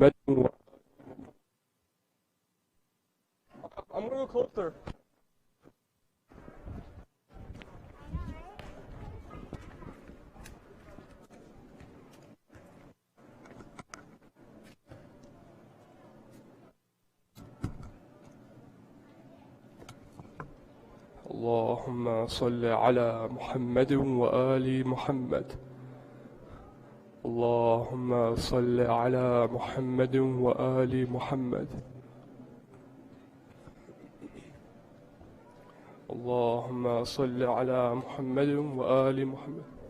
Muhammad I'm gonna go closer. اللهم صل على محمد وآل محمد. اللهم صل على محمد وآل محمد. اللهم صل على محمد وآل محمد.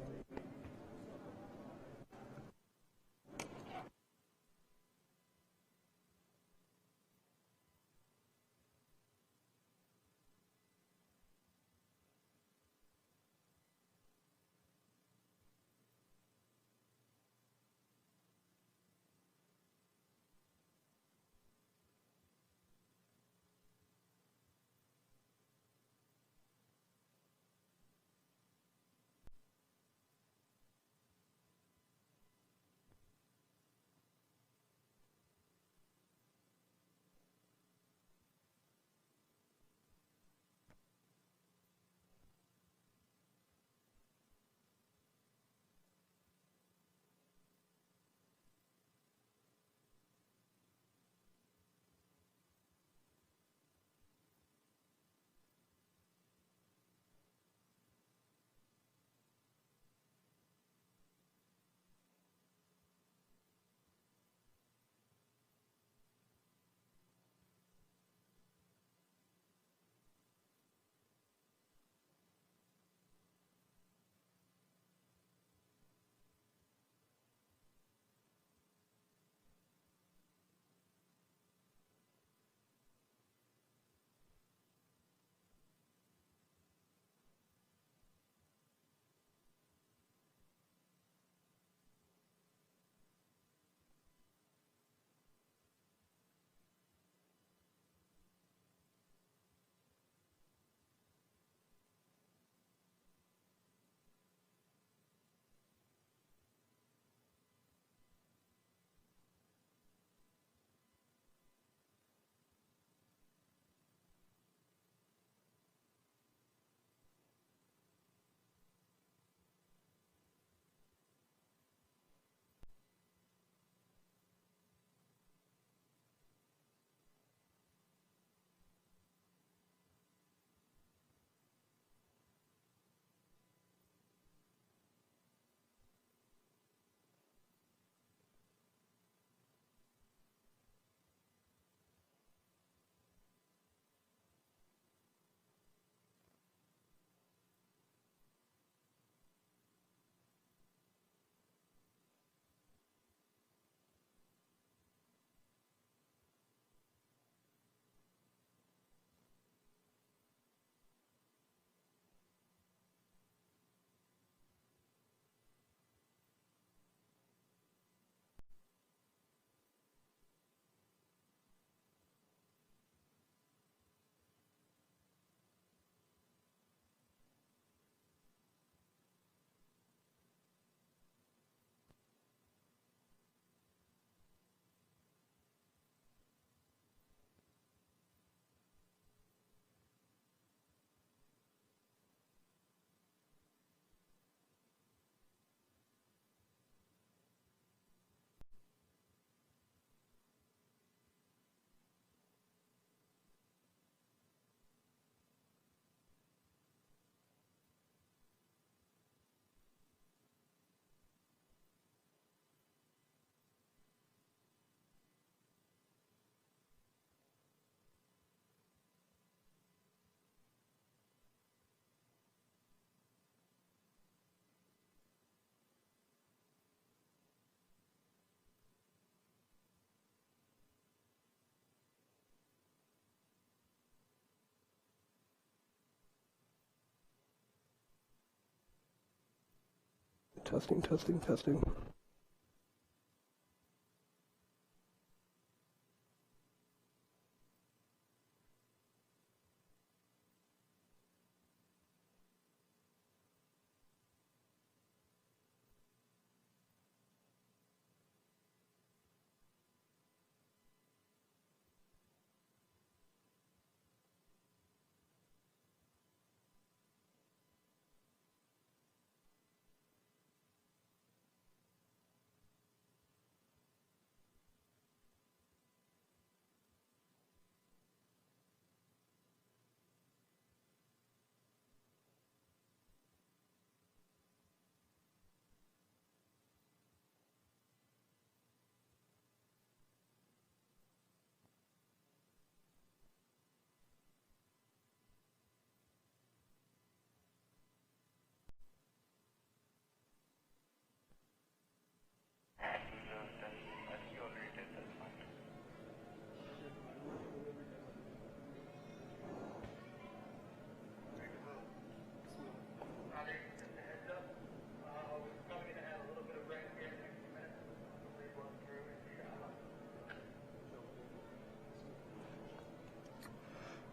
Testing, testing, testing.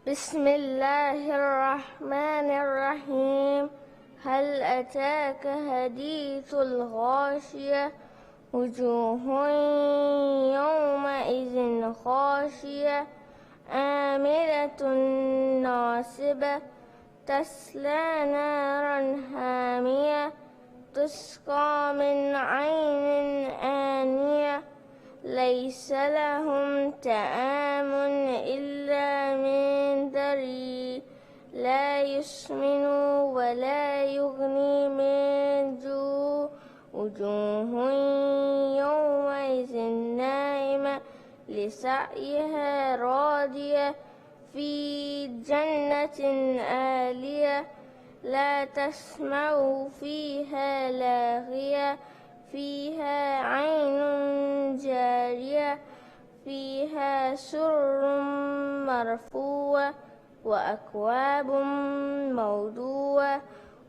بسم الله الرحمن الرحيم. هل أتاك حديث الغاشية؟ وجوه يومئذ خاشية عاملة ناصبة تصلى نارا حامية تسقى من عين آنية ليس لهم طعام إلا من ضريع لا يسمن ولا يغني من جوع وجوه يومئذ ناعمة لسعيها راضية في جنة عالية لا تسمع فيها لاغية فيها عين جارية فيها سرر مرفوعة وأكواب موضوعة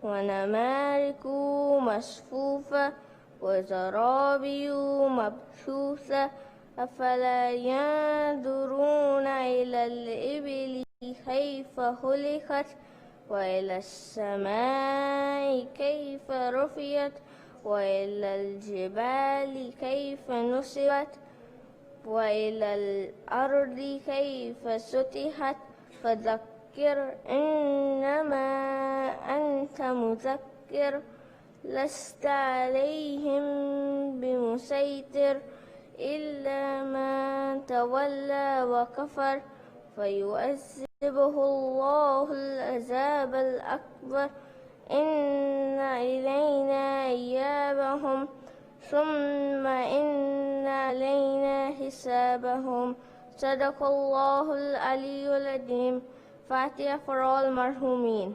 ونمارق مصفوفة وزرابي مبثوثة أفلا ينظرون إلى الإبل كيف خلقت وإلى السماء كيف رفعت وإلى الجبال كيف نصبت وإلى الأرض كيف سطحت فذكر إنما أنت مذكر لست عليهم بمسيطر إلا من تولى وكفر فيعذبه الله العذاب الأكبر إن إلينا إيابهم ثم إن علينا حسابهم. صدق الله العلي العظيم. فاتحة for all مرحومين.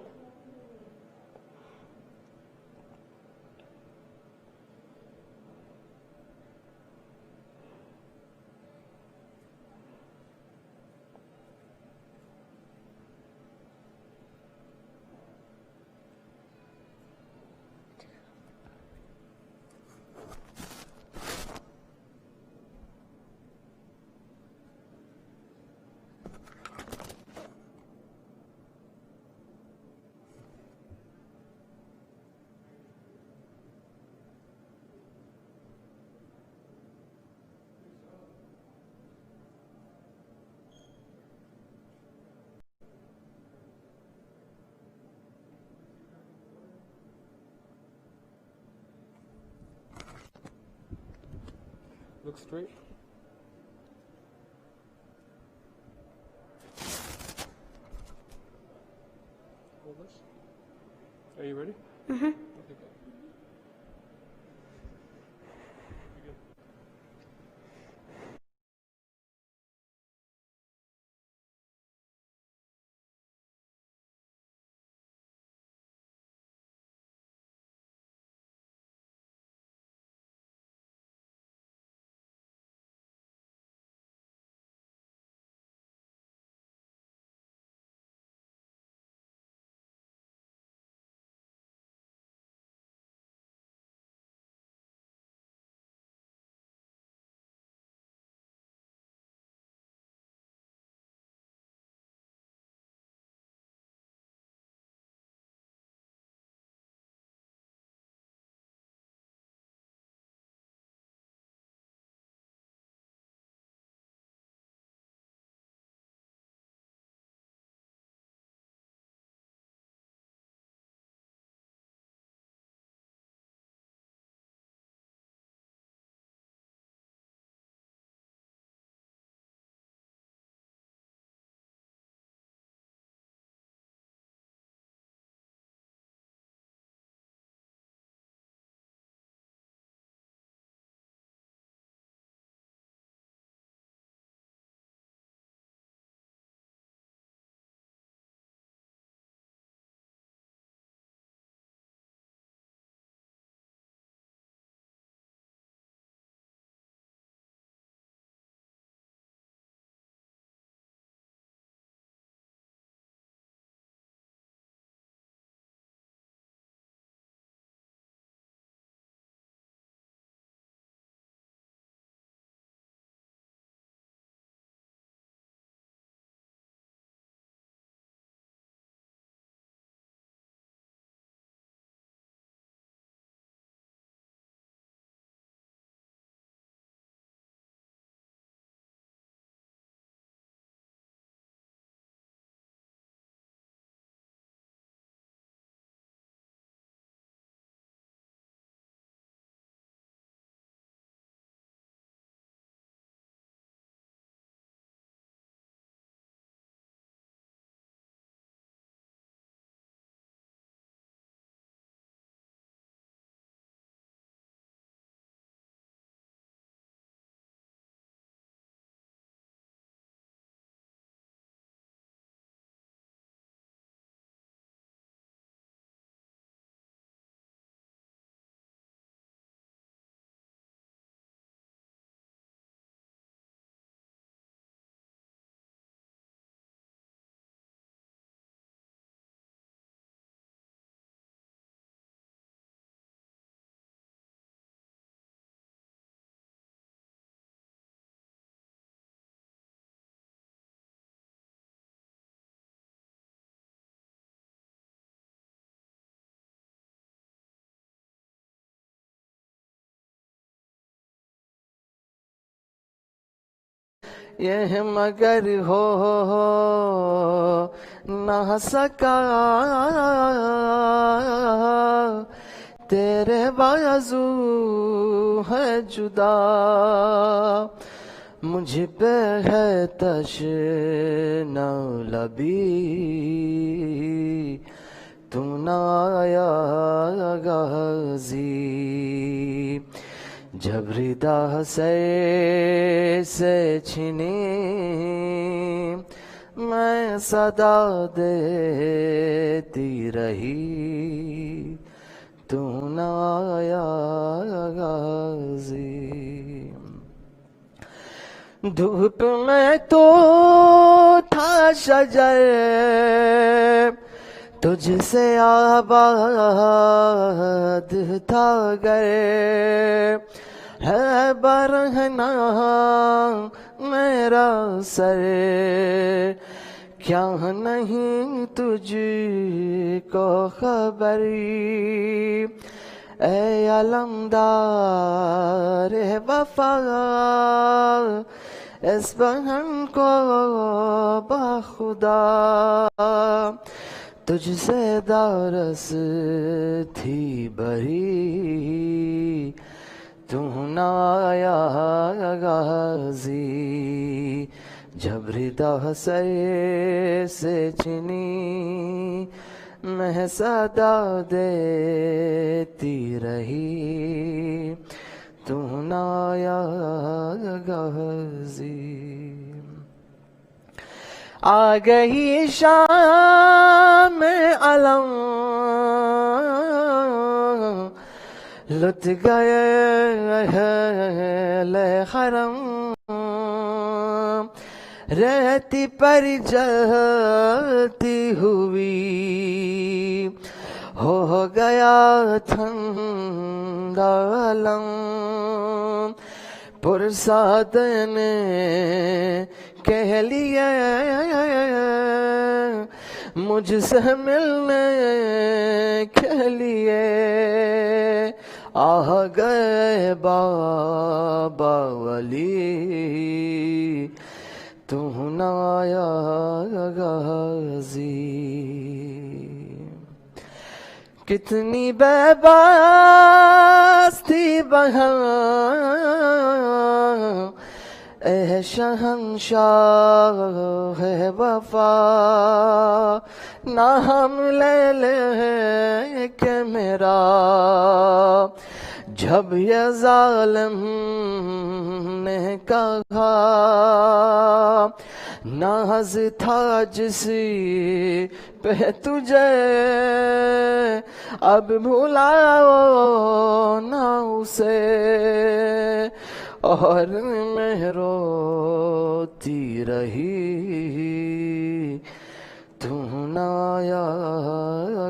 Look straight. Hold this. Are you ready? Okay, go. یہ مگر ہو نہ سکا تیرے بازو ہے جدا مجھ پہ ہے تشنہ لبی تو نہ آیا غازی جب ردا سے چھنی میں صدا دیتی رہی تو نہ آیا غازی دھوپ میں تو تھا شجر تجھ سے آباد تھا گر ہے برہنہ میرا سر کیا نہیں تجھ کو خبری اے علمدار وفا اس بہن کو بخدا تجھ سے دارس تھی بری تو نہ آیا غازی جب ردا سے چھنی میں صدا دیتی رہی تو نہ آیا غازی آ گئی شام علم لٹ گئے اہل حرم رہتی پر جلتی ہوئی ہو گیا ٹھنڈا علم پرساد نے کہہ لیے مجھ سے ملنے کے لیے آ گئے بابا ولی تو نہ آیا غازی کتنی بے بس تھی بہن اے شہنشاہ ہے وفا نام لے لے کہ میرا جب یہ ظالم نے کہا ناز تھا جسی پہ تجھے اب بھلاؤ نہ اسے اور میں روتی رہی تو نہ آیا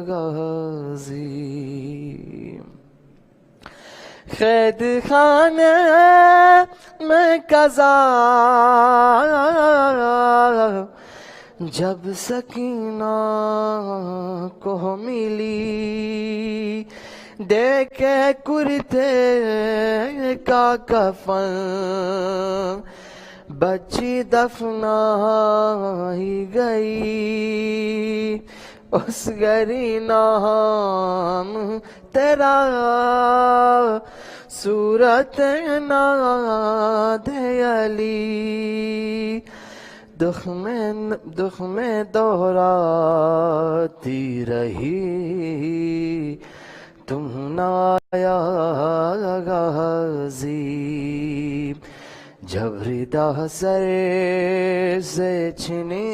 غازی قید خانے میں قضا جب سکینہ کو ملی دیکھے کرتے کا کفن بچی دفنائی گئی اس گری نام تیرا صورت ناد علی دکھ میں دہراتی رہی تم نہ آیا غازی جب ردا سر سے چھنی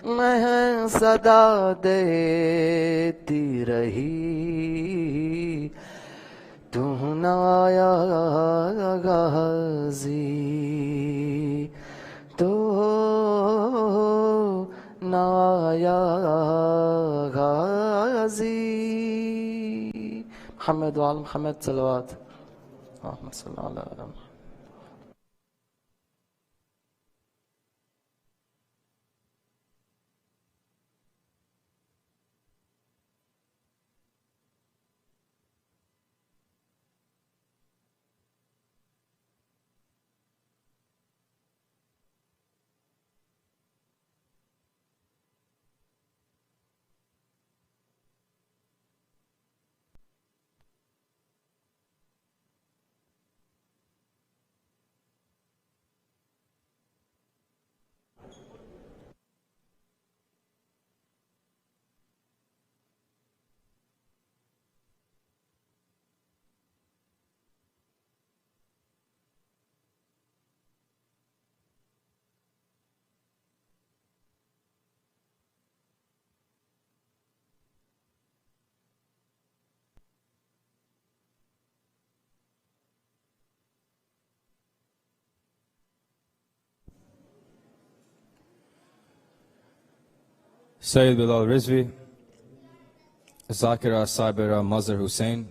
میں صدا دیتی رہی تو نہ آیا غازی تو نہ آیا غازی محمد وآل محمد صلوات اللہم صلی اللہ علیہ وسلم Sayyid Bilal Rizvi, Zakira Sabira Mazhar Hussein,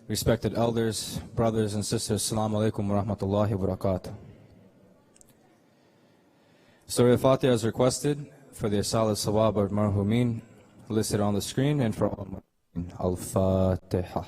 respected elders, brothers and sisters, Assalamu alaikum wa rahmatullahi wa barakatuh. Surah Al-Fatiha is requested for the Asal al-Sawab al-Marhumin listed on the screen and for all Marhumin. Al-Fatiha.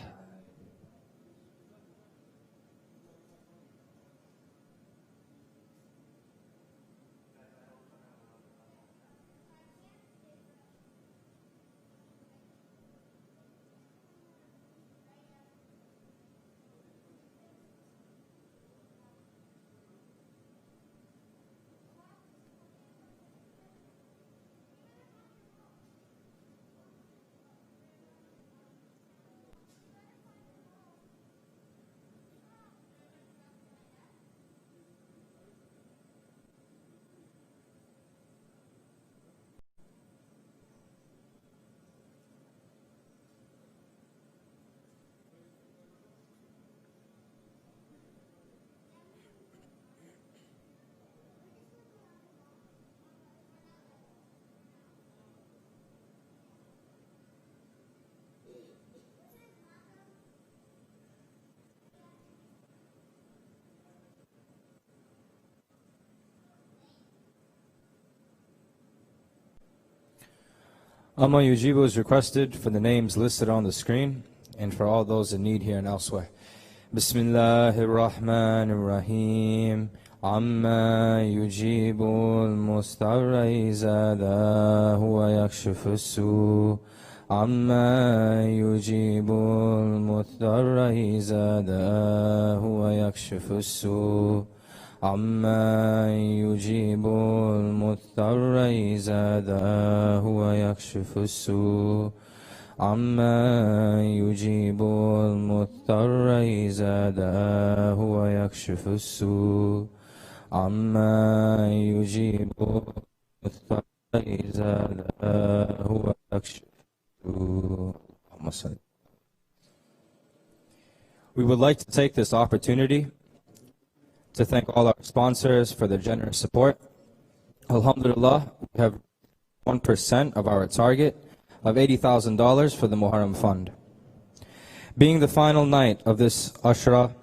Amma Yujibu is requested for the names listed on the screen and for all those in need here and elsewhere. Bismillahir Rahmanir Rahim. Amma yujibu al-mustarra iza huwa yakshifu as-su. Amma yujibu al-mustarra iza huwa yakshifu as-su. عما يجيب المضطر إذا هو يكشف السوء عما يجيب المضطر إذا هو يكشف السوء عما يجيب المضطر إذا هو يكشف السوء. We would like to take this opportunity to thank all our sponsors for their generous support. Alhamdulillah, we have 1% of our target of $80,000 for the Muharram Fund. Being the final night of this Ashra,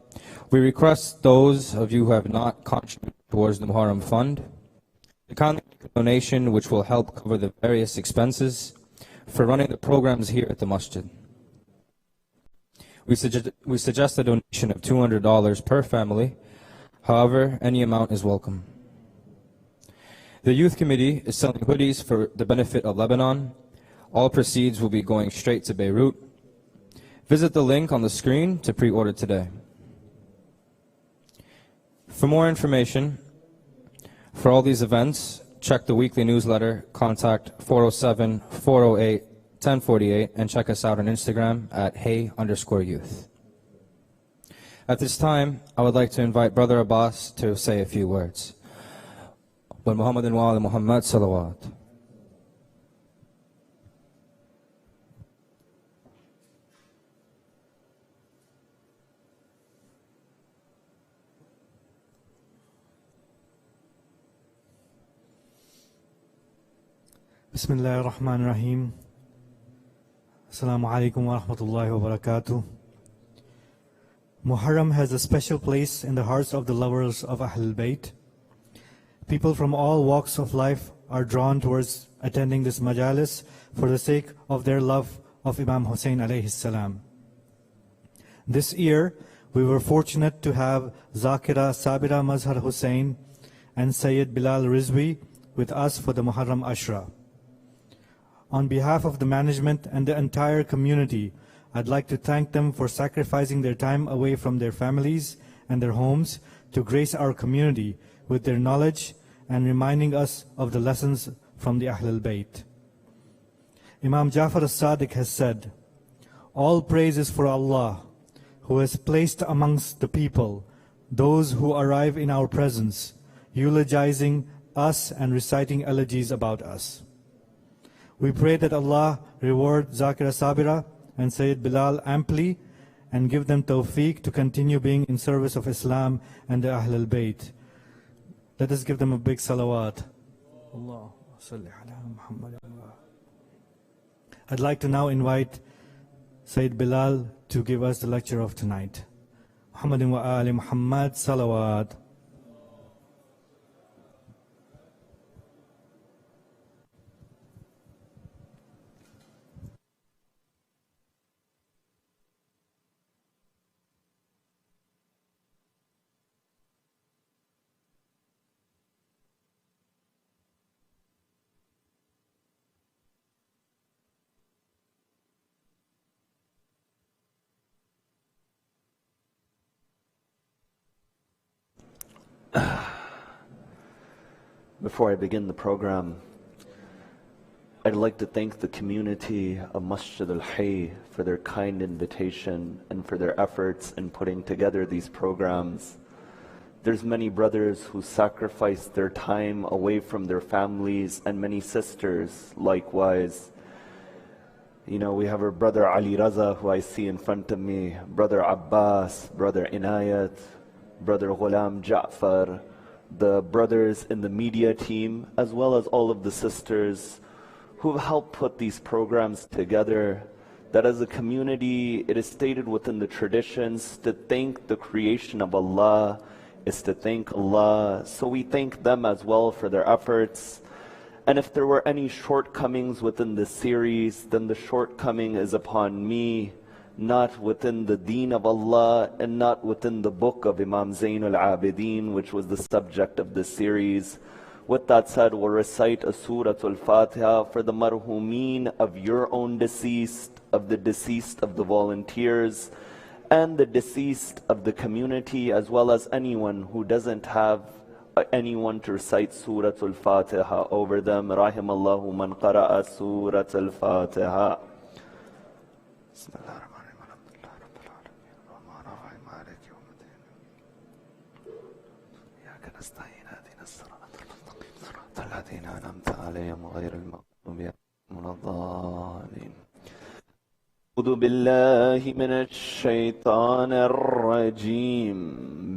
we request those of you who have not contributed towards the Muharram Fund to kindly make a donation which will help cover the various expenses for running the programs here at the Masjid. We suggest a donation of $200 per family. However, any amount is welcome. The Youth Committee is selling hoodies for the benefit of Lebanon. All proceeds will be going straight to Beirut. Visit the link on the screen to pre-order today. For more information, for all these events, check the weekly newsletter, contact 407-408-1048, and check us out on Instagram at Hayy_youth. At this time, I would like to invite Brother Abbas to say a few words. Wa Muhammadin wa ala Muhammad salawat. Bismillahir Rahmanir Rahim. Assalamu alaikum wa rahmatullahi wa barakatuh. Muharram has a special place in the hearts of the lovers of Ahlul Bayt. People from all walks of life are drawn towards attending this majalis for the sake of their love of Imam Hussein alayhi salam. This year, we were fortunate to have Zakira Sabira Mazhar Hussein and Sayyid Bilal Rizvi with us for the Muharram Ashra. On behalf of the management and the entire community, I'd like to thank them for sacrificing their time away from their families and their homes to grace our community with their knowledge and reminding us of the lessons from the Ahlul Bayt. Imam Jafar as-Sadiq has said, "All praise is for Allah, who has placed amongst the people those who arrive in our presence, eulogizing us and reciting elegies about us." We pray that Allah reward Zakira Sabira and Sayyid Bilal amply and give them tawfiq to continue being in service of Islam and the Ahlul Bayt. Let us give them a big salawat. Allahumma salli ala Muhammad. I'd like to now invite Sayyid Bilal to give us the lecture of tonight. Muhammadin wa ali Muhammad salawat. Before I begin the program, I'd like to thank the community of Masjid al-Hayy for their kind invitation and for their efforts in putting together these programs. There's many brothers who sacrificed their time away from their families, and many sisters likewise. You know, we have our brother Ali Raza, who I see in front of me, brother Abbas, brother Inayat, brother Ghulam Ja'far, the brothers in the media team, as well as all of the sisters who've helped put these programs together, that as a community, it is stated within the traditions to thank the creation of Allah is to thank Allah. So we thank them as well for their efforts. And if there were any shortcomings within this series, then the shortcoming is upon me, not within the deen of Allah and not within the book of Imam Zainul Abidin, which was the subject of this series. With that said, we'll recite a Surah Al-Fatiha for the marhumeen of your own deceased, of the deceased of the volunteers, and the deceased of the community, as well as anyone who doesn't have anyone to recite Surah Al-Fatiha over them. Rahimallahu man qara'a Surah Al-Fatiha. الذين أنعمت عليهم غير المغضوب عليهم ولا الضالين. أعوذ بالله من الشيطان الرجيم.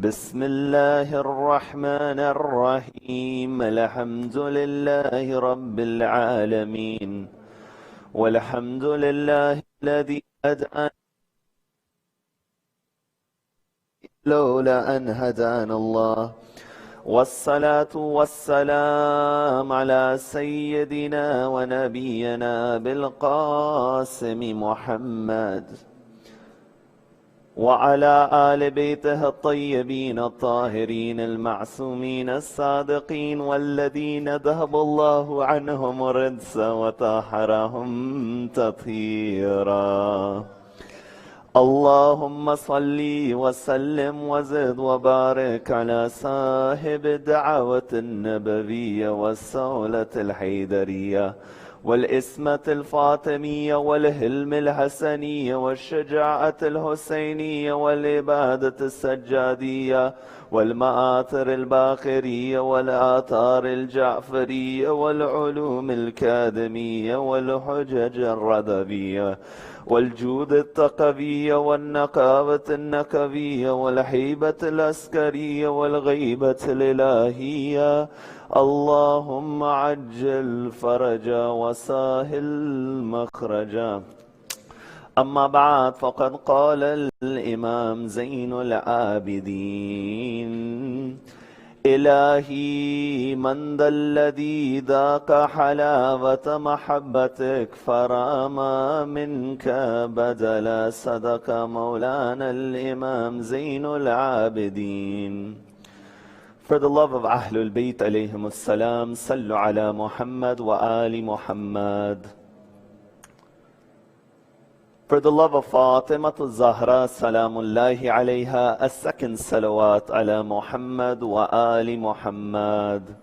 بسم الله الرحمن الرحيم. الحمد لله رب العالمين والحمد لله الذي هدانا لولا أن هدانا الله، والصلاة والسلام على سيدنا ونبينا بالقاسم محمد وعلى آل بيته الطيبين الطاهرين المعصومين الصادقين، والذين ذهب الله عنهم الرجس وطهرهم تطهيرا. اللهم صل وسلم وزد وبارك على صاحب الدعوة النبوية والصولة الحيدرية والإسمة الفاطمية والهلم الحسنية والشجاعة الحسينية والعبادة السجادية والمآثر الباقرية والآثار الجعفرية والعلوم الكاذمية والحجج الرذبية والجود الثقفية والنقابة النكبية والهيبة العسكرية والغيبة الإلهية. اللهم عجل فرجا وسهل مخرجا. أما بعد، فقد قال الإمام زين العابدين: إلهي من ذا الذي ذاق حلاوة محبتك فرام منك بدلا. صدق مولانا الإمام Zain ul Abidin. For the love of Ahlul Bayt alayhim as-salam, sallu ala Muhammad wa ali Muhammad. For the love of Fatima Zahra, salamullahi alayha, a second salawat ala Muhammad wa ali Muhammad.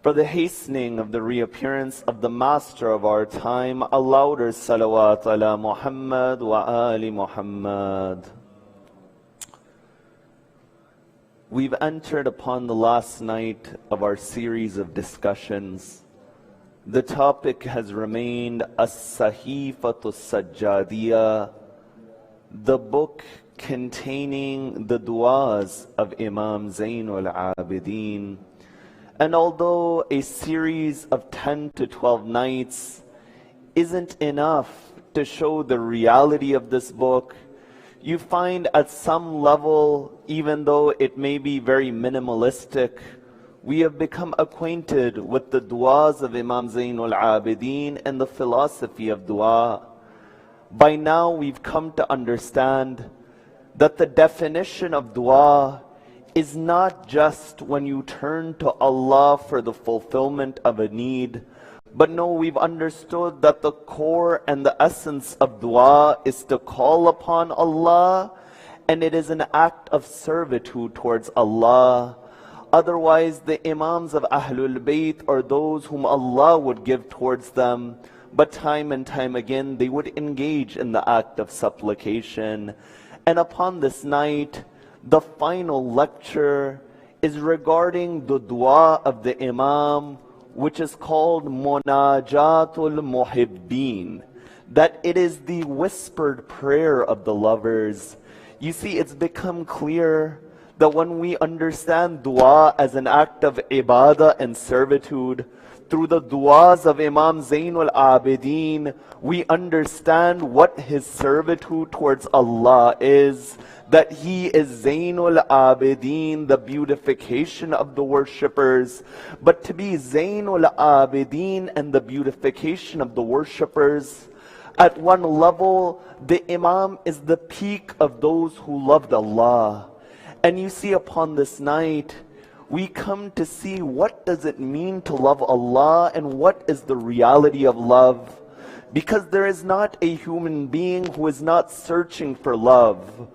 For the hastening of the reappearance of the master of our time, a louder salawat ala Muhammad wa ali Muhammad. We've entered upon the last night of our series of discussions. The topic has remained As-Sahifatu Sajjadiyah, the book containing the du'as of Imam Zainul Abidin. And although a series of 10 to 12 nights isn't enough to show the reality of this book. You find at some level, even though it may be very minimalistic, we have become acquainted with the du'as of Imam Zainul Abidin and the philosophy of dua. By now we've come to understand that the definition of dua is not just when you turn to Allah for the fulfillment of a need, but no, we've understood that the core and the essence of dua is to call upon Allah, and it is an act of servitude towards Allah. Otherwise, the Imams of Ahlul Bayt are those whom Allah would give towards them, but time and time again they would engage in the act of supplication. And upon this night, the final lecture is regarding the dua of the Imam, which is called Munajatul Muhibbin, that it is the whispered prayer of the lovers. You see, it's become clear that when we understand dua as an act of ibadah and servitude, through the du'as of Imam Zainul Abidin, we understand what his servitude towards Allah is, that he is Zainul Abidin, the beautification of the worshippers. But to be Zainul Abidin and the beautification of the worshippers, at one level, the Imam is the peak of those who loved Allah. And you see, upon this night, we come to see what does it mean to love Allah and what is the reality of love. Because there is not a human being who is not searching for love.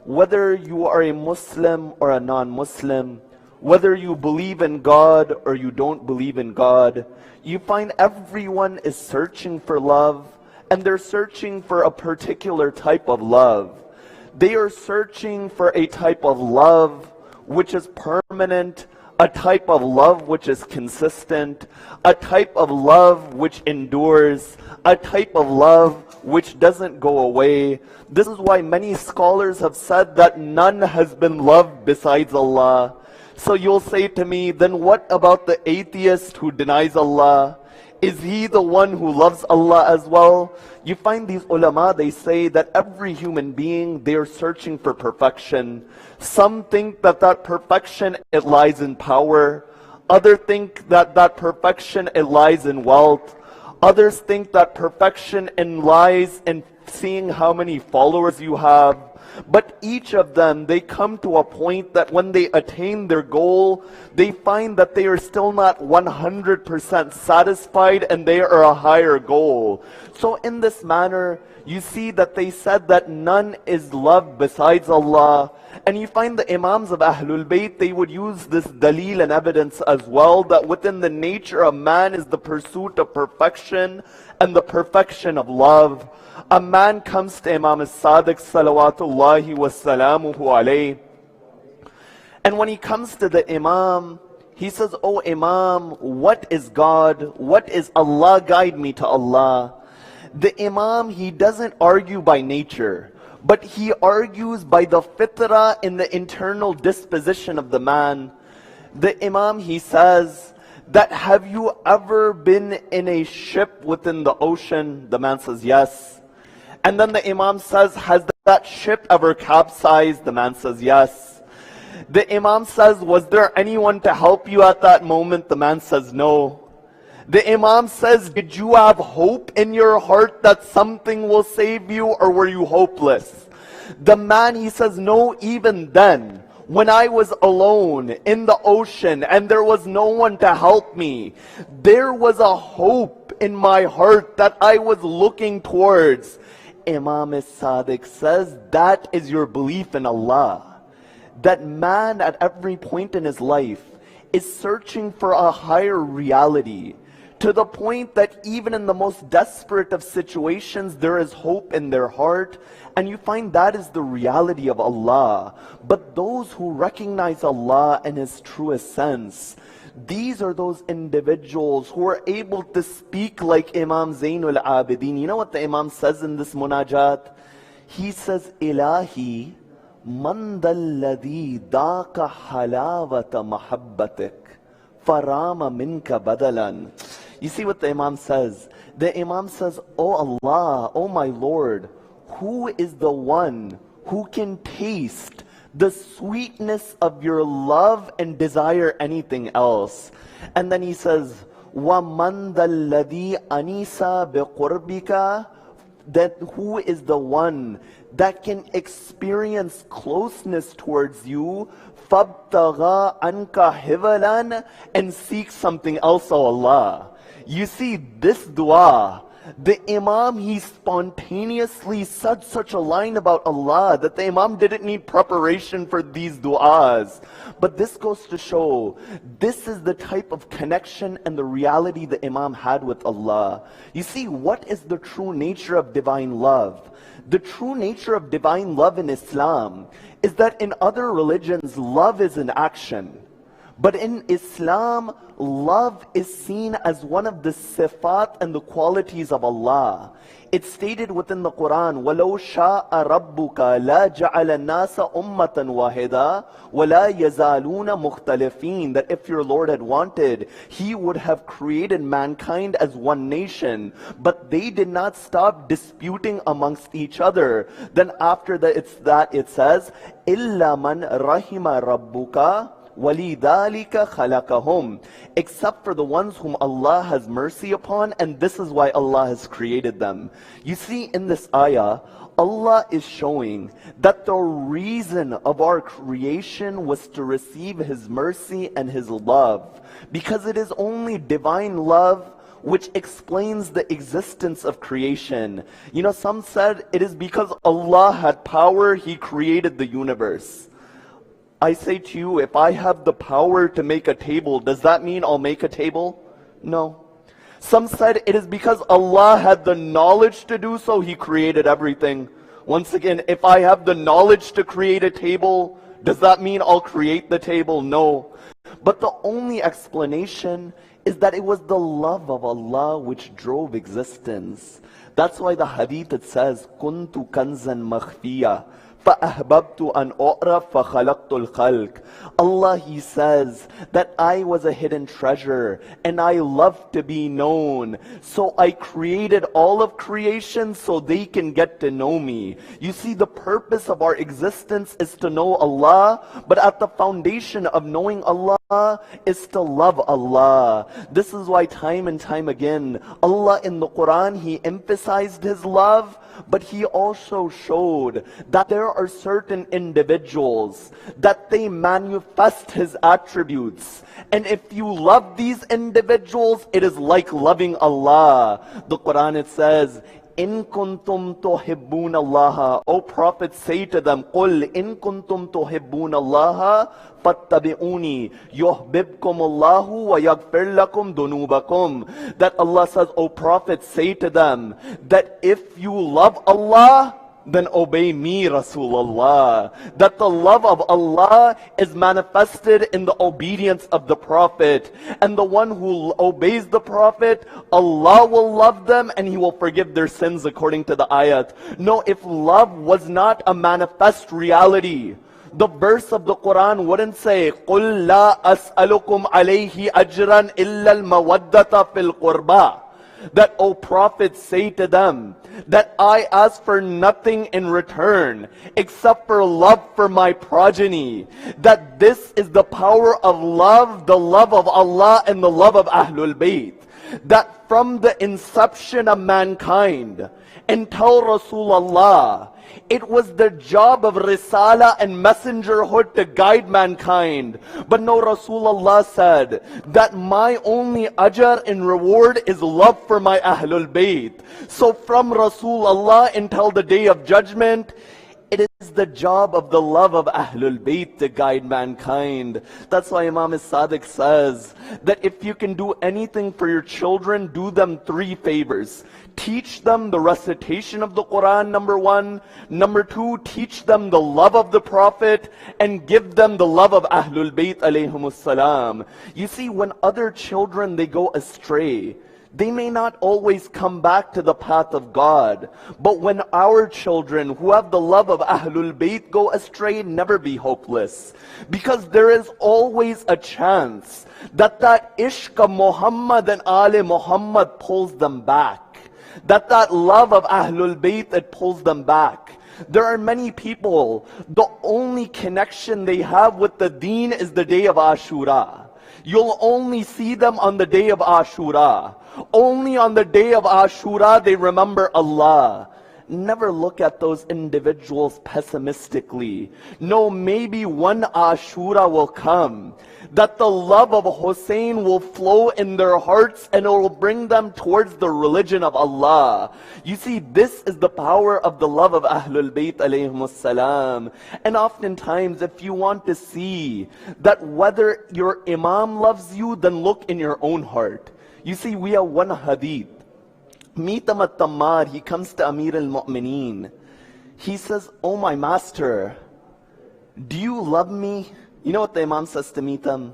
Whether you are a Muslim or a non-Muslim, whether you believe in God or you don't believe in God, you find everyone is searching for love, and they're searching for a particular type of love. They are searching for a type of love which is permanent, a type of love which is consistent, a type of love which endures, a type of love which doesn't go away. This is why many scholars have said that none has been loved besides Allah. So you'll say to me, then what about the atheist who denies Allah? Is he the one who loves Allah as well? You find these ulama, they say that every human being, they are searching for perfection. Some think that that perfection, it lies in power. Others think that that perfection, it lies in wealth. Others think that perfection lies in seeing how many followers you have. But each of them, they come to a point that when they attain their goal, they find that they are still not 100% satisfied and they are a higher goal. So in this manner, you see that they said that none is loved besides Allah. And you find the Imams of Ahlul Bayt, they would use this dalil and evidence as well, that within the nature of man is the pursuit of perfection and the perfection of love. A man comes to Imam as-Sadiq salawatullahi wa salamuhu alayhi, and when he comes to the Imam, he says, "Oh Imam, what is God? What is Allah? Guide me to Allah." The Imam, he doesn't argue by nature, but he argues by the fitrah in the internal disposition of the man. The Imam, he says that, "Have you ever been in a ship within the ocean?" The man says, "Yes." And then the Imam says, "Has that ship ever capsized?" The man says, "Yes." The Imam says, "Was there anyone to help you at that moment?" The man says, "No." The Imam says, "Did you have hope in your heart that something will save you, or were you hopeless?" The man, he says, "No, even then, when I was alone in the ocean and there was no one to help me, there was a hope in my heart that I was looking towards." Imam as-Sadiq says, that is your belief in Allah. That man at every point in his life is searching for a higher reality, to the point that even in the most desperate of situations, there is hope in their heart. And you find that is the reality of Allah. But those who recognize Allah in His truest sense, these are those individuals who are able to speak like Imam Zainul Abidin. You know what the Imam says in this munajat? He says, "Ilahi, man dalladhi daqa halawata mahabbatik, farama minka badalan." You see what the Imam says? the Imam says, "Oh Allah, oh my Lord, who is the one who can taste the sweetness of your love and desire anything else?" And then he says, وَمَنْ ذَا الَّذِي أَنِيسَ بِقُرْبِكَ, that who is the one that can experience closeness towards you, فَابْتَغَى عَنْكَ حِوَلًا, and seek something else, O Allah. You see, this dua, the Imam, he spontaneously said such a line about Allah that the Imam didn't need preparation for these du'as. But this goes to show, this is the type of connection and the reality the Imam had with Allah. You see, what is the true nature of divine love? The true nature of divine love in Islam is that in other religions, love is an action. But in Islam, love is seen as one of the sifat and the qualities of Allah. It's stated within the Quran, وَلَوْ شَاءَ رَبُّكَ لَا جَعَلَ النَّاسَ أُمَّةً وَاحِدًا وَلَا يَزَالُونَ مُخْتَلِفِينَ, that if your Lord had wanted, He would have created mankind as one nation. But they did not stop disputing amongst each other. Then after that it says, إِلَّا مَنْ رَحِمَ رَبُّكَ وَلِذَلِكَ خَلَقَهُمْ, except for the ones whom Allah has mercy upon, and this is why Allah has created them. You see, in this ayah, Allah is showing that the reason of our creation was to receive His mercy and His love, because it is only divine love which explains the existence of creation. You know, some said it is because Allah had power, He created the universe. I say to you, if I have the power to make a table, does that mean I'll make a table? No. Some said it is because Allah had the knowledge to do so, He created everything. Once again, if I have the knowledge to create a table, does that mean I'll create the table? No. But the only explanation is that it was the love of Allah which drove existence. That's why the hadith, it says, كُنْتُ كَنْزًا مَخْفِيًّا فَأَحْبَبْتُ أَنْ أُعْرَفَ فَخَلَقْتُ الْخَلْقِ. Allah, He says that I was a hidden treasure and I love to be known. So I created all of creation so they can get to know me. You see, the purpose of our existence is to know Allah, but at the foundation of knowing Allah is to love Allah. This is why time and time again, Allah in the Quran, He emphasized His love, but He also showed that there are certain individuals that they manifest His attributes. And if you love these individuals, it is like loving Allah. The Quran, it says, إِن كُنْتُمْ تُحِبُّونَ اللَّهَ, O Prophet, say to them, قُلْ إِن كُنْتُمْ تُحِبُّونَ اللَّهَ فَاتَّبِعُونِي يُحْبِبْكُمُ اللَّهُ وَيَغْفِرْ لَكُمْ ذُنُوبَكُمْ. That Allah says, O Prophet, say to them that if you love Allah, then obey me, Rasulullah. That the love of Allah is manifested in the obedience of the Prophet. And the one who obeys the Prophet, Allah will love them and He will forgive their sins, according to the ayat. No, if love was not a manifest reality, the verse of the Quran wouldn't say, قُلْ لَا أَسْأَلُكُمْ عَلَيْهِ أَجْرًا إِلَّا الْمَوَدَّةَ فِي الْقُرْبَى. That, O Prophet, say to them that I ask for nothing in return except for love for my progeny. That this is the power of love, the love of Allah and the love of Ahlul Bayt. That from the inception of mankind until Rasulullah, it was the job of Risala and messengerhood to guide mankind. But no, Rasulullah said that my only ajr and reward is love for my Ahlul Bayt. So from Rasulullah until the day of judgment, it is the job of the love of Ahlul Bayt to guide mankind. That's why Imam Sadiq says that if you can do anything for your children, do them three favors. Teach them the recitation of the Quran, number one. Number two, teach them the love of the Prophet, and give them the love of Ahlul Bayt alayhimus salam. You see, when other children, they go astray, they may not always come back to the path of God. But when our children who have the love of Ahlul Bayt go astray, never be hopeless. Because there is always a chance that ishq of Muhammad and Ali Muhammad pulls them back. that love of Ahlul Bayt, it pulls them back. There are many people, the only connection they have with the deen is the day of Ashura. You'll only see them on the day of Ashura. Only on the day of Ashura they remember Allah. Never look at those individuals pessimistically. No, maybe one Ashura will come, that the love of Hussein will flow in their hearts and it will bring them towards the religion of Allah. You see, this is the power of the love of Ahlul Bayt alayhimus salam. And oftentimes, if you want to see that whether your Imam loves you, then look in your own heart. You see, we have one hadith. Mitam at-Tammar, he comes to Amir al-Mu'mineen. He says, "Oh my master, do you love me?" You know what the Imam says to Mitam?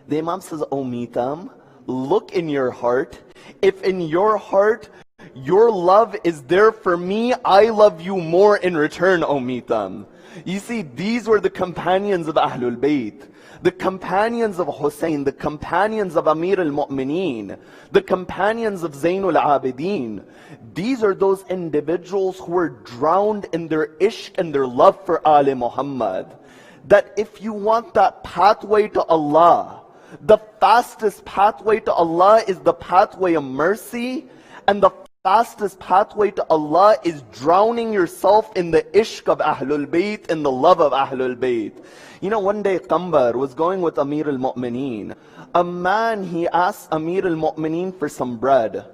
The Imam says, "Oh Mitam, look in your heart. If in your heart your love is there for me, I love you more in return, O Mitam." You see, these were the companions of Ahlul Bayt. The companions of Hussein, the companions of Amir al-Mu'mineen, the companions of Zainul Abidin. These are those individuals who were drowned in their ishq and their love for Ali Muhammad. That if you want that pathway to Allah, the fastest pathway to Allah is the pathway of mercy, and the fastest pathway to Allah is drowning yourself in the ishq of Ahlul Bayt, in the love of Ahlul Bayt. You know, one day Qambar was going with Amir al-Mu'mineen. A man, he asked Amir al-Mu'mineen for some bread.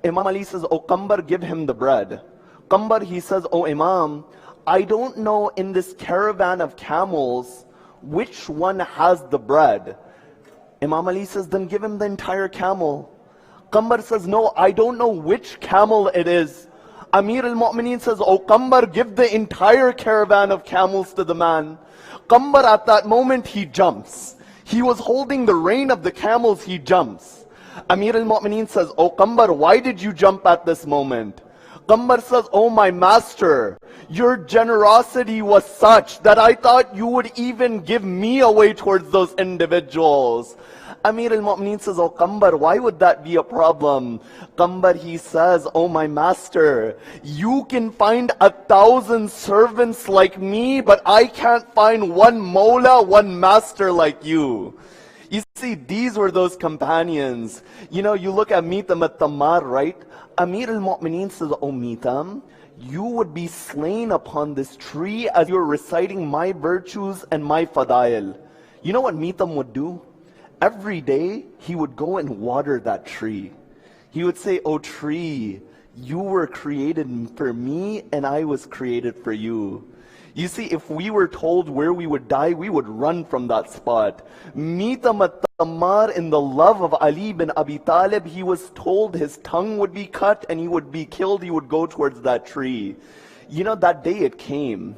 Imam Ali says, "Oh Qambar, give him the bread." Qambar, he says, "Oh Imam, I don't know in this caravan of camels which one has the bread." Imam Ali says, "Then give him the entire camel." Qambar says, "No, I don't know which camel it is." Amir al-Mu'mineen says, "Oh Qambar, give the entire caravan of camels to the man." Qambar at that moment, he jumps. He was holding the rein of the camels, he jumps. Amir al-Mu'mineen says, "Oh Qambar, why did you jump at this moment?" Qambar says, "Oh my master, your generosity was such that I thought you would even give me away towards those individuals." Amir al-Mu'mineen says, "Oh Qambar, why would that be a problem?" Qambar, he says, "Oh my master, you can find 1,000 servants like me, but I can't find one Mawla, one master like you." You see, these were those companions. You know, you look at Mitam at-Tammar, right? Amir al-Mu'mineen says, "Oh Mitam, you would be slain upon this tree as you're reciting my virtues and my fadail." You know what Mitam would do? Every day, he would go and water that tree. He would say, "Oh tree, you were created for me and I was created for you." You see, if we were told where we would die, we would run from that spot. Mitam at-Tammar, in the love of Ali bin Abi Talib, he was told his tongue would be cut and he would be killed. He would go towards that tree. You know, that day it came.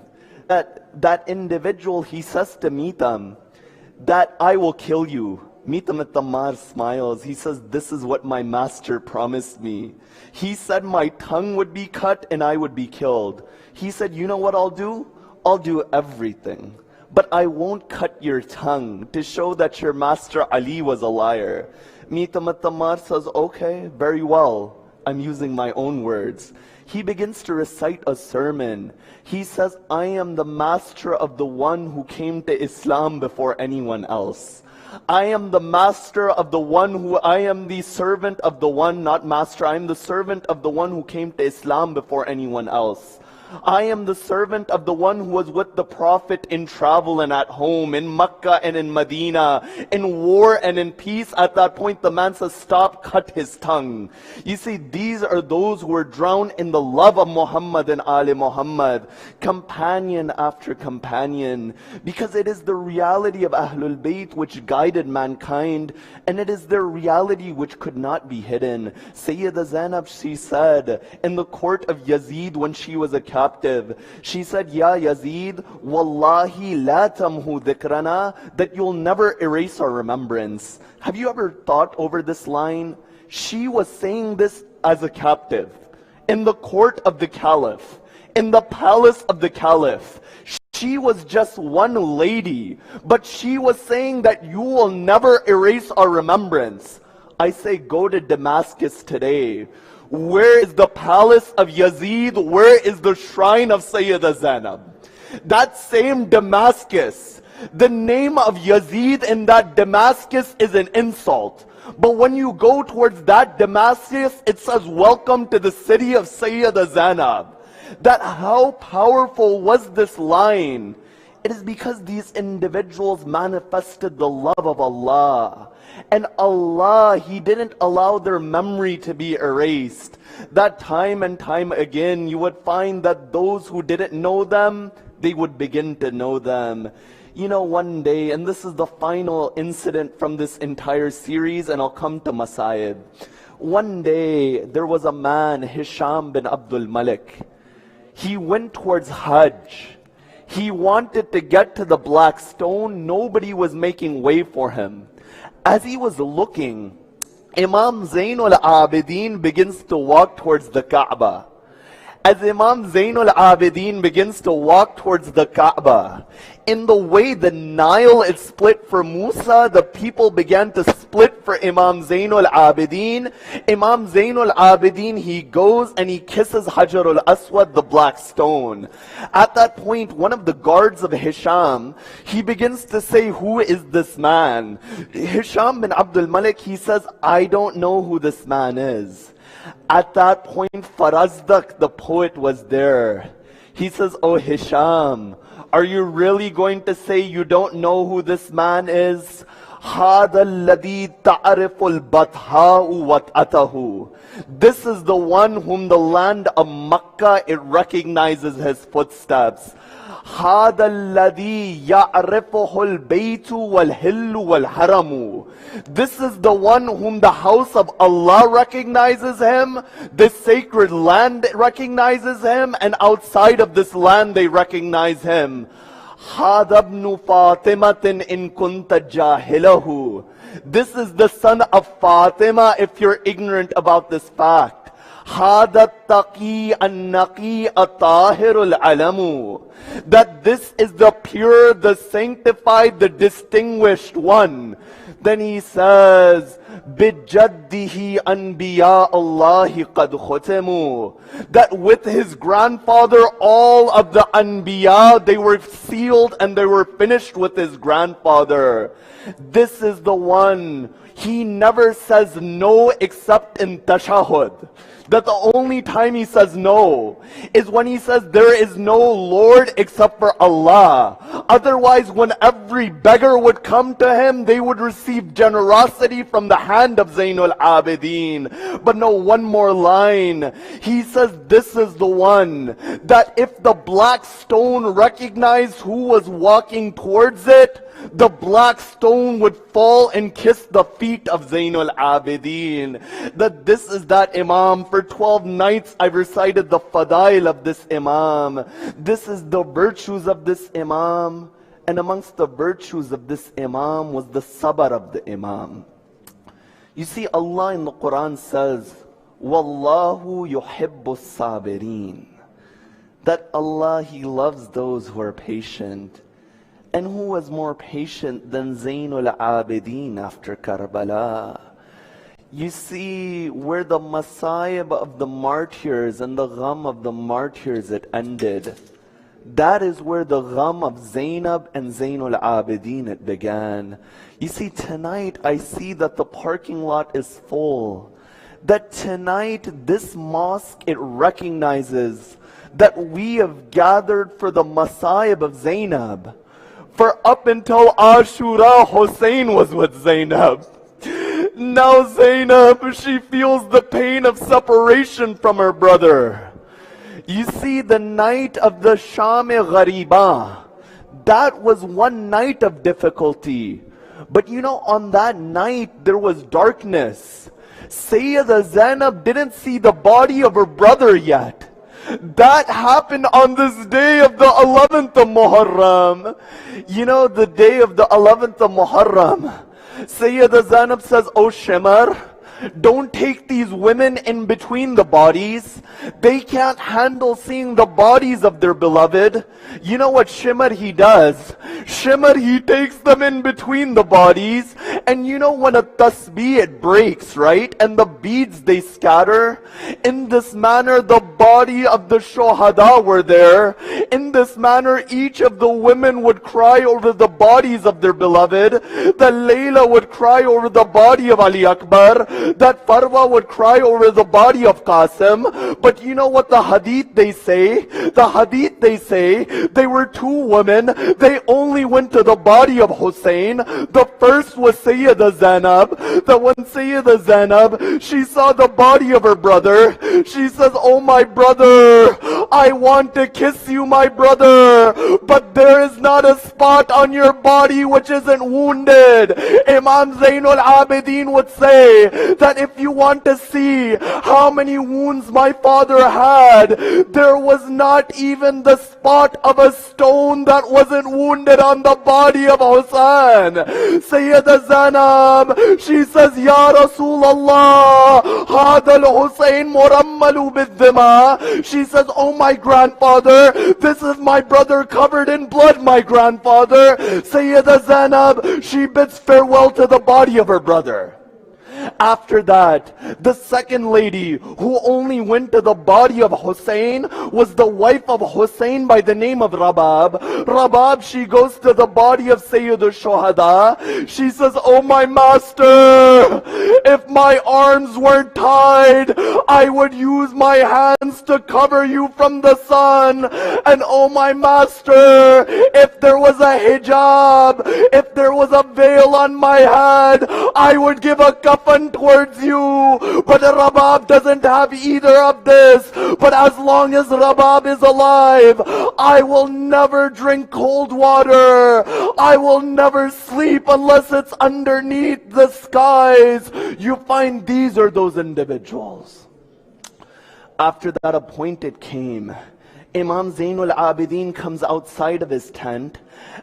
That individual, he says to Mitam, that "I will kill you." Mitam at-Tammar smiles. He says, "This is what my master promised me. He said my tongue would be cut and I would be killed. He said, you know what I'll do? I'll do everything, but I won't cut your tongue to show that your master Ali was a liar." Mitam at-Tammar says, "Okay, very well. I'm using my own words." He begins to recite a sermon. He says, "I am the master of the one who came to Islam before anyone else. I am the master of the one who, I am the servant of the one," not master, "I am the servant of the one who came to Islam before anyone else. I am the servant of the one who was with the Prophet in travel and at home, in Makkah and in Medina, in war and in peace." At that point, the man says, "Stop, cut his tongue." You see, these are those who were drowned in the love of Muhammad and Ali Muhammad, companion after companion, because it is the reality of Ahlul Bayt which guided mankind, and it is their reality which could not be hidden. Sayyida Zainab, she said in the court of Yazid when she was a captive, she said, "Ya Yazid, wallahi la tamhu dhikrana," that you'll never erase our remembrance. Have you ever thought over this line? She was saying this as a captive, in the court of the caliph, in the palace of the caliph. She was just one lady, but she was saying that you will never erase our remembrance. I say, go to Damascus today. Where is the palace of Yazid? Where is the shrine of Sayyida Zainab? That same Damascus, the name of Yazid in that Damascus is an insult. But when you go towards that Damascus, it says, welcome to the city of Sayyida Zainab. That how powerful was this line? It is because these individuals manifested the love of Allah. And Allah, He didn't allow their memory to be erased. That time and time again, you would find that those who didn't know them, they would begin to know them. You know, one day, and this is the final incident from this entire series, and I'll come to Masayib. One day, there was a man, Hisham bin Abdul Malik. He went towards Hajj. He wanted to get to the black stone. Nobody was making way for him. As he was looking, Imam Zainul Abidin begins to walk towards the Kaaba. As Imam Zainul Abidin begins to walk towards the Kaaba, in the way the Nile is split for Musa, the people began to split for Imam Zainul Abidin. Imam Zainul Abidin, he goes and he kisses Hajarul Aswad, the black stone. At that point, one of the guards of Hisham, he begins to say, who is this man? Hisham bin Abdul Malik, he says, I don't know who this man is. At that point, Farazdak, the poet, was there. He says, oh Hisham, are you really going to say you don't know who this man is? هَذَا الَّذِي تَعْرِفُ الْبَطْحَاءُ وَتْأَتَهُ. This is the one whom the land of Makkah, it recognizes his footsteps. هَذَا الَّذِي يَعْرِفُهُ الْبَيْتُ وَالْهِلُّ وَالْحَرَمُ. This is the one whom the house of Allah recognizes him, the sacred land recognizes him, and outside of this land they recognize him. هَذَا ابْنُ فَاطِمَةٍ إِن كُنْتَ جَاهِلَهُ. This is the son of Fatima if you're ignorant about this fact. هَذَا التَّقِي النَّقِي الطَّاهِرُ الْعَلَمُ. That this is the pure, the sanctified, the distinguished one. Then he says, بِجَدِّهِ أَنْبِيَاءَ اللَّهِ قَدْ خُتِمُوا. That with his grandfather, all of the Anbiya, they were sealed and they were finished with his grandfather. This is the one. He never says no except in tashahud. That the only time he says no is when he says there is no Lord except for Allah. Otherwise, when every beggar would come to him, they would receive generosity from the hand of Zainul Abidin. But no, one more line. He says this is the one that if the black stone recognized who was walking towards it, the black stone would fall and kiss the feet of Zainul Abidin. That this is that Imam. For 12 nights I've recited the fadail of this Imam. This is the virtues of this Imam. And amongst the virtues of this Imam was the sabr of the Imam. You see, Allah in the Quran says, Wallahu yuhibbu sabirin. That Allah, He loves those who are patient. And who was more patient than Zainul Abidin after Karbala? You see, where the masayib of the martyrs and the gham of the martyrs it ended, that is where the gham of Zainab and Zainul Abidin it began. You see, tonight I see that the parking lot is full. That tonight this mosque, it recognizes that we have gathered for the masayib of Zainab. For up until Ashura, Hussein was with Zainab. Now Zainab, she feels the pain of separation from her brother. You see, the night of the Sham-e Ghariba, that was one night of difficulty. But you know, on that night, there was darkness. Sayyida Zainab didn't see the body of her brother yet. That happened on this day of the 11th of Muharram. You know, the day of the 11th of Muharram, Sayyida Zainab says, oh Shimar, Don't take these women in between the bodies. They can't handle seeing the bodies of their beloved. You know what Shimr he does? Shimr he takes them in between the bodies. And you know when a tasbih it breaks, right? And the beads they scatter. In this manner the body of the shuhada were there. In this manner each of the women would cry over the bodies of their beloved. The Layla would cry over the body of Ali Akbar. That Farwa would cry over the body of Qasim. But you know what the hadith they say? The hadith they say, they were two women. They only went to the body of Hussein. The first was Sayyida Zainab. The one Sayyida Zainab, she saw the body of her brother. She says, oh my brother, I want to kiss you, my brother, but there is not a spot on your body which isn't wounded. Imam Zainul Abidin would say that if you want to see how many wounds my father had, there was not even the spot of a stone that wasn't wounded on the body of Hussein. Sayyida Zainab, she says, Ya Rasulallah, Hada al-Hussein murammalu bid-dima. She says, oh my grandfather, this is my brother covered in blood, my grandfather. Sayyida Zainab, she bids farewell to the body of her brother. After that, the second lady who only went to the body of Hussein was the wife of Hussein by the name of Rabab. Rabab, she goes to the body of Sayyid al-Shuhada. She says, oh my master, if my arms weren't tied, I would use my hands to cover you from the sun. And oh my master, if there was a hijab, if there was a veil on my head, I would give a kafan towards you. But Rabab doesn't have either of this. But as long as Rabab is alive, I will never drink cold water. I will never sleep unless it's underneath the skies. You find these are those individuals. After that appointed came, Imam Zainul Abidin comes outside of his tent.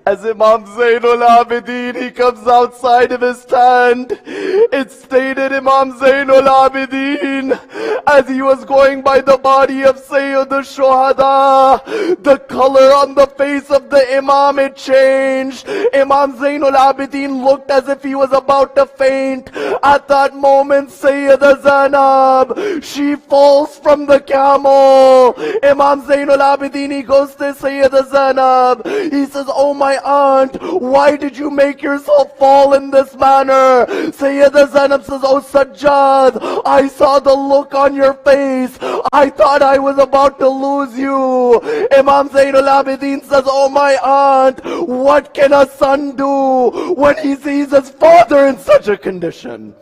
As Imam Zainul Abidin, he comes outside of his tent. It stated Imam Zainul Abidin, as he was going by the body of Sayyid al-Shuhada, the color on the face of the Imam, it changed. Imam Zainul Abidin looked as if he was about to faint. At that moment, Sayyida Zainab, she falls from the camel. Imam Zainul Abidin, he goes to Sayyida Zainab. He says, oh my aunt, why did you make yourself fall in this manner? Sayyida Zainab says, oh Sajjad, I saw the look on your face. I thought I was about to lose you. Imam Zainul Abidin says, oh my aunt, what can a son do when he sees his father in such a condition?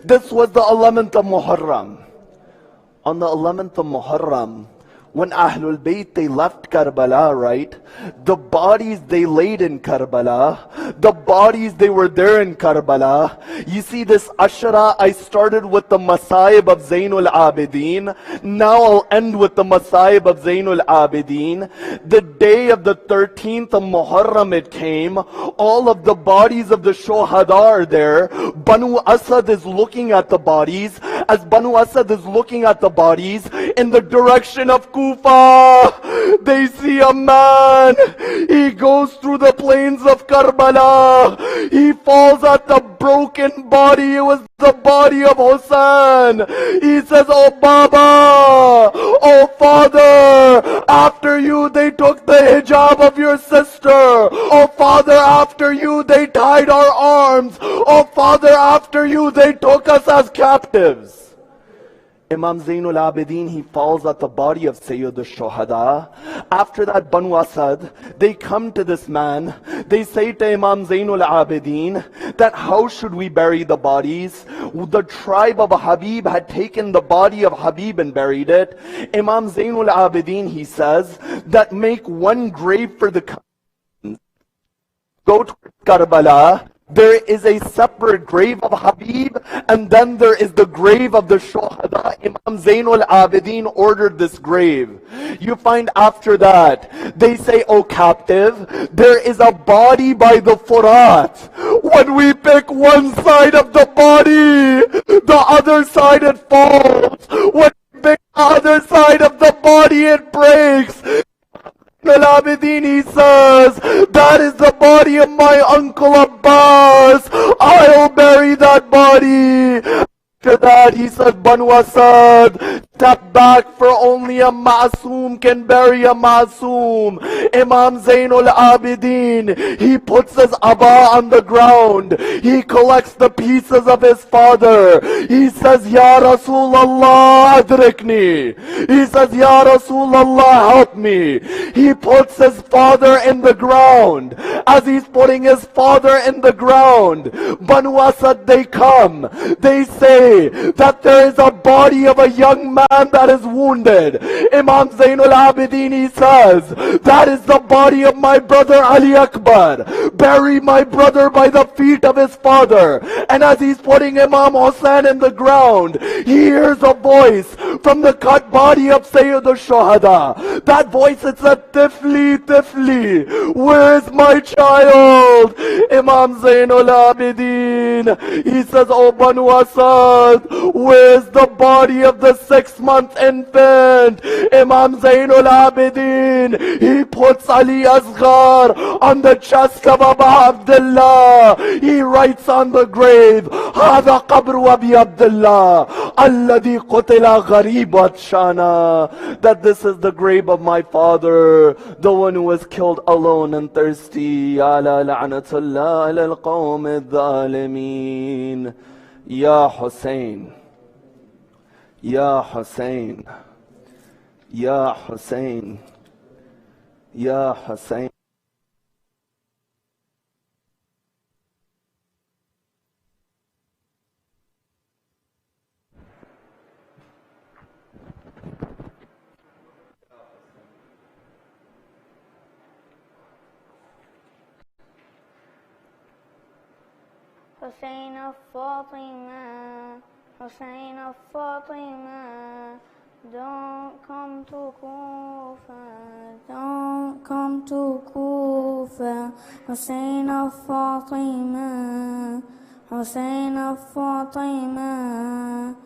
This was the 11th of Muharram. On the 11th of Muharram, when Ahlul Bayt, they left Karbala, right? The bodies they laid in Karbala, the bodies they were there in Karbala. You see this Ashara, I started with the Masaib of Zainul Abidin. Now I'll end with the Masaib of Zainul Abidin. The day of the 13th of Muharram it came. All of the bodies of the Shuhada are there. Banu Asad is looking at the bodies. As Banu Asad is looking at the bodies, in the direction of Kufa, they see a man. He goes through the plains of Karbala. He falls at the broken body. It was the body of Hussein. He says, oh Baba, oh father, after you they took the hijab of your sister. Oh father, after you they tied our arms. Oh father, after you they took us as captives. Imam Zainul Abidin, he falls at the body of Sayyid al-Shuhada. After that, Banu Asad, they come to this man. They say to Imam Zainul Abidin that how should we bury the bodies? The tribe of Habib had taken the body of Habib and buried it. Imam Zainul Abidin, he says that make one grave for the go to Karbala. There is a separate grave of Habib, and then there is the grave of the Shuhada. Imam Zainul Abidin ordered this grave. You find after that, they say, oh captive, there is a body by the Furat. When we pick one side of the body, the other side it falls. When it breaks the other side of the body, it breaks. Al-Abidin, he says, that is the body of my uncle Abbas. I'll bury that body. After that, he said, Banu Asad, step back, for only a Ma'soom can bury a Ma'soom. Imam Zainul Abidin, he puts his Abba on the ground. He collects the pieces of his father. He says, Ya Rasulallah, adrikni. He says, Ya Rasulallah, help me. He puts his father in the ground. As he's putting his father in the ground, Banu Asad, they come. They say that there is a body of a young man that is wounded. Imam Zainul Abidin, he says, that is the body of my brother Ali Akbar. Bury my brother by the feet of his father. And as he's putting Imam Hussain in the ground, he hears a voice from the cut body of Sayyid al-Shuhada. That voice, it said, Tifli, Tifli, where's my child? Imam Zainul Abidin, he says, oh Banu Asad, where's the body of the 6-month infant? Imam Zainul Abidin, he puts Ali Asghar on the chest of Abu Abdullah. He writes on the grave, هذا قبر أبي عبد الله الذي قتل غريبة شانا, that this is the grave of my father, the one who was killed alone and thirsty. على لعنة الله على القوم الظالمين. Ya Hussein, Ya Hussein, Ya Hussein, Ya Hussein. Hussein of Fatima, Hussein of Fatima, don't come to Kufa, don't come to Kufa. Hussein of Fatima, Hussein of Fatima,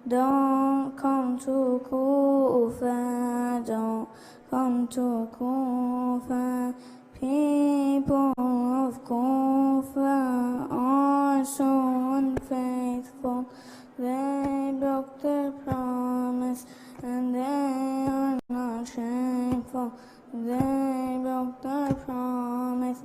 don't come to Kufa, don't come to Kufa. People of Kufa are so unfaithful. They broke their promise and they are not shameful. They broke their promise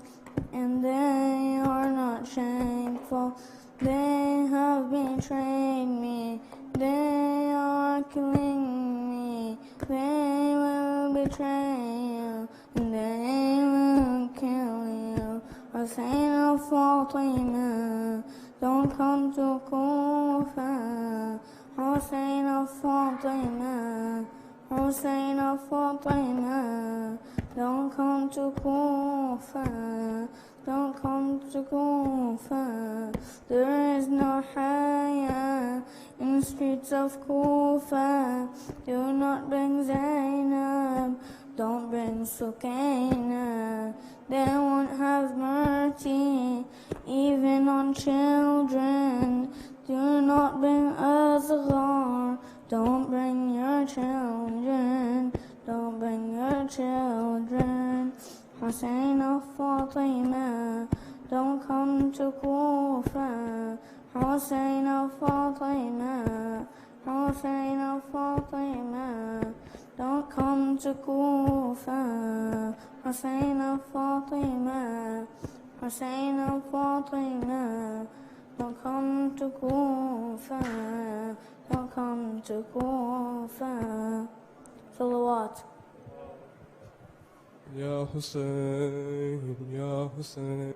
and they are not shameful. They have betrayed me. They are killing me. They will betray you. They will kill you. Hussein of Fatima, don't come to Kufa. Hussein of Fatima, Hussein of Fatima, don't come to Kufa. Don't come to Kufa. There is no Hayy in the streets of Kufa. Do not bring Zainab, don't bring Sukaina. They won't have mercy even on children. Do not bring Asghar, don't bring your children. Don't bring your children. Hussein of Fatima, don't come to Kufa. Hussein of Fatima, Hussein of Fatima, don't come to Kufa. Hussein of Fatima, Hussein of Fatima, don't come to Kufa. Don't come to Kufa. Salawat. Ya Hussein, Ya Hussein,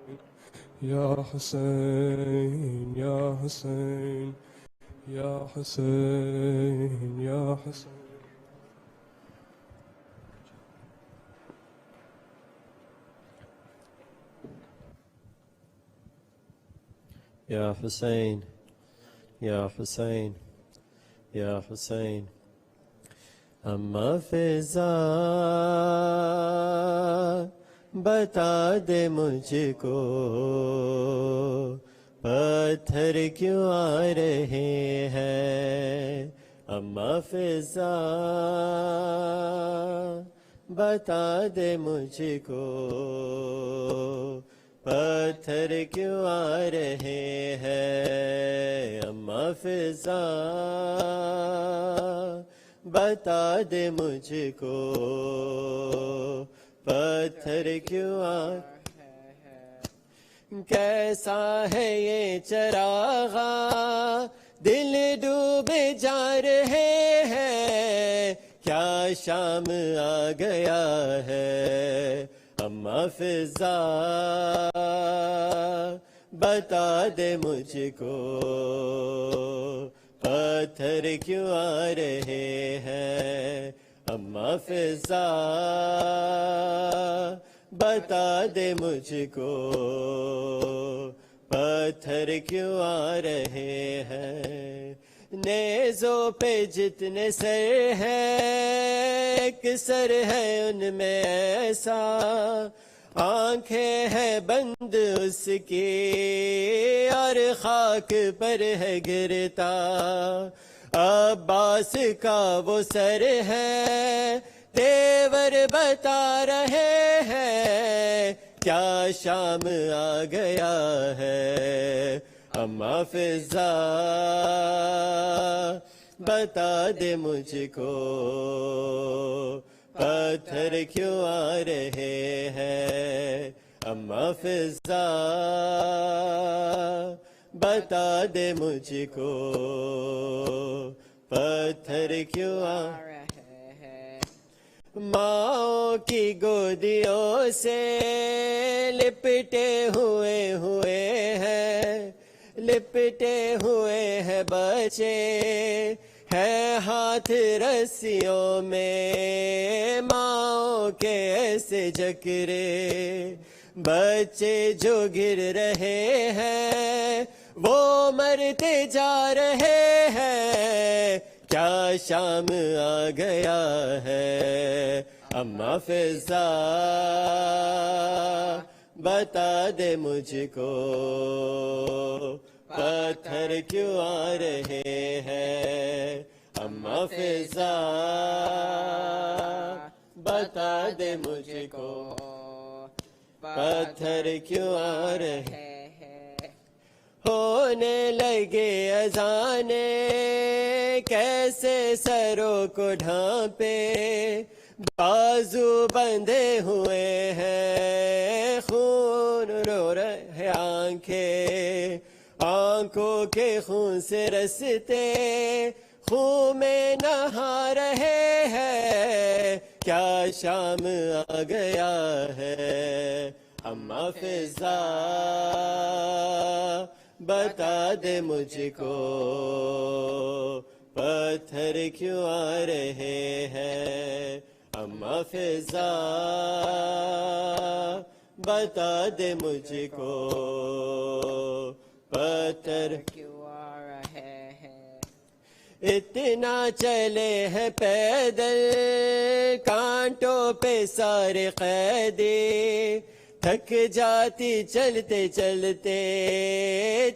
Ya Hussein, Ya Hussein, Ya Hussein, Ya Hussein. Ya Hussein, Ya Hussein, Ya Hussein. अम्मा फिजा बता दे मुझको پتھر کیوں آ رہے ہیں اماں فضا بتا دے مجھ کو پتھر کیوں آ رہے ہیں اماں فضا بتا دے مجھ کو پتھر کیوں آ کیسا ہے یہ چراغاں دل ڈوبے جا رہے ہیں کیا شام آ گیا ہے اماں فضا بتا دے مجھ کو پتھر کیوں آ رہے ہیں اماں فضا بتا دے مجھ کو پتھر کیوں آ رہے ہیں نیزوں پہ جتنے سر ہیں ایک سر ہے ان میں ایسا آنکھیں ہیں بند اس کی اور خاک پر ہے گرتا عباس کا وہ سر ہے تیور بتا رہے ہیں کیا شام آ گیا ہے اماں فضا بتا دے مجھ کو پتھر کیوں آ رہے ہیں اماں فضا بتا دے مجھ کو پتھر کیوں آ ماں کی گودیوں سے لپٹے ہوئے ہیں لپٹے ہوئے ہیں بچے ہے ہاتھ رسیوں میں ماں کے ایسے جکرے بچے جو گر رہے ہیں وہ مرتے جا رہے ہیں کیا شام آ گیا ہے اماں فضا بتا دے مجھ کو پتھر کیوں آ رہے ہیں اماں فضا بتا دے مجھ کو پتھر کیوں آ رہے ہونے لگے اذانے کیسے سروں کو ڈھانپے بازو بندھے ہوئے ہیں خون رو رہے آنکھیں آنکھوں کے خون سے رستے خون میں نہا رہے ہیں کیا شام آ گیا ہے اماں فضا بتا دے مجھ کو پتھر کیوں آ رہے ہیں اماں فضا بتا دے مجھ کو پتھر کیوں آ رہے ہیں اتنا چلے ہیں پیدل کانٹوں پہ سارے قیدی تھک جاتی چلتے چلتے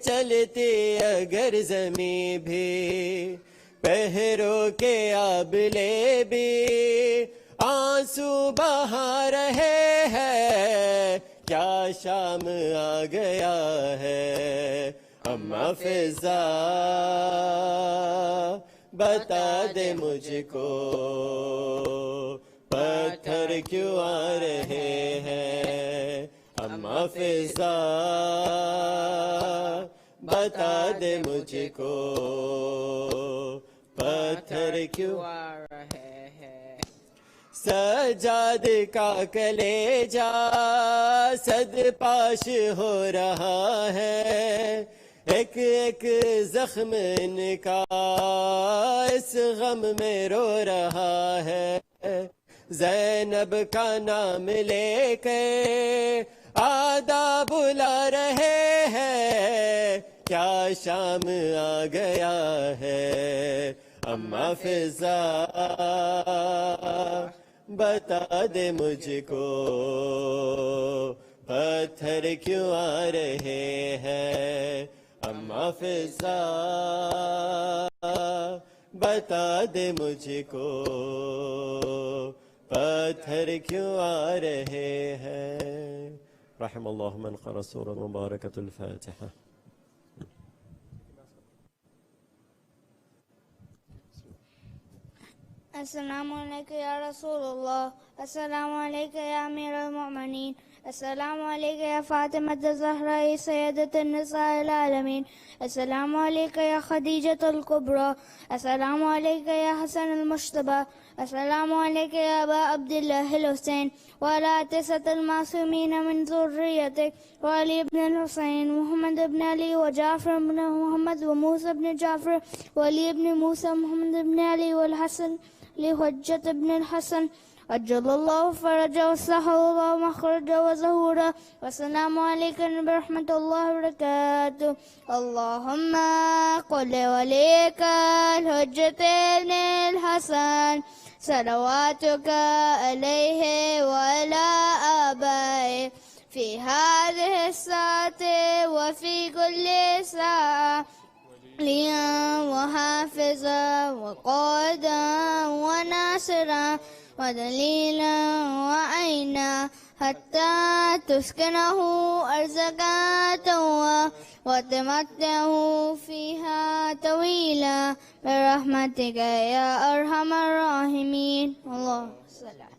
چلتی اگر زمیں بھی پہروں کے آبلے بھی آنسو بہا رہے ہیں کیا شام آ گیا ہے اماں فضا بتا دے مجھ کو پتھر کیوں آ رہے ہیں اماں فضا بتا دے مجھ کو پتھر کیوں آ رہے ہیں سجاد کا کلیجہ صد پاش ہو رہا ہے ایک ایک زخم ان کا اس غم میں رو رہا ہے زینب کا نام لے کے آدھا بلا رہے ہیں کیا شام آ گیا ہے اماں فضا بتا دے مجھ کو पत्थर क्यों आ रहे हैं अम्मा फिजा बता दे मुझको पत्थर क्यों आ रहे हैं رحم الله من قرأ سورة مباركة الفاتحة السلام عليك يا رسول الله. السلام عليك يا أمير المؤمنين. السلام عليك يا فاطمة الزهراء سيدة النساء العالمين. السلام عليك يا خديجة الكبرى. السلام عليك يا حسن المجتبى. السلام عليك يا أبا عبد الله الحسين وعلى 9 المعصومين من ذريتك وعلي بن الحسين محمد بن علي وجعفر بن محمد وموسى بن جعفر وعلي بن موسى محمد بن علي والحسن لحجة بن الحسن أجل الله فرجه وسهل الله مخرجه وزهوره. والسلام عليكم برحمة الله وبركاته. اللهم قل لوليك الحجة بن الحسن صلواتك عليه وعلى آبائه في هذه الساعة وفي كل ساعة ليا وحافظا وقائدا وناصرا ودليلا وعينا حتى تسكنه أرزك توا وتمتعه فيها طويلا برحمتك يا أرحم الراحمين. الله صل